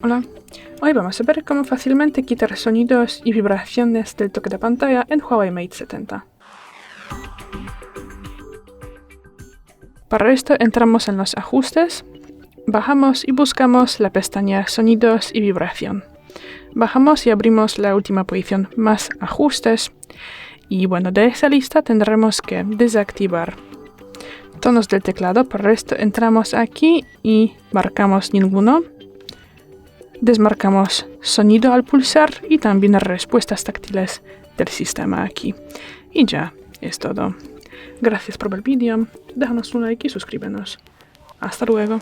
Hola, hoy vamos a ver cómo fácilmente quitar sonidos y vibraciones del toque de pantalla en Huawei Mate 70. Para esto entramos en los ajustes, bajamos y buscamos la pestaña Sonidos y vibración. Bajamos y abrimos la última posición, más ajustes, y bueno, de esa lista tendremos que desactivar tonos del teclado. Para esto entramos aquí y marcamos ninguno. Desmarcamos sonido al pulsar y también las respuestas táctiles del sistema aquí. Y ya es todo. Gracias por ver el vídeo, déjanos un like y suscríbenos. Hasta luego.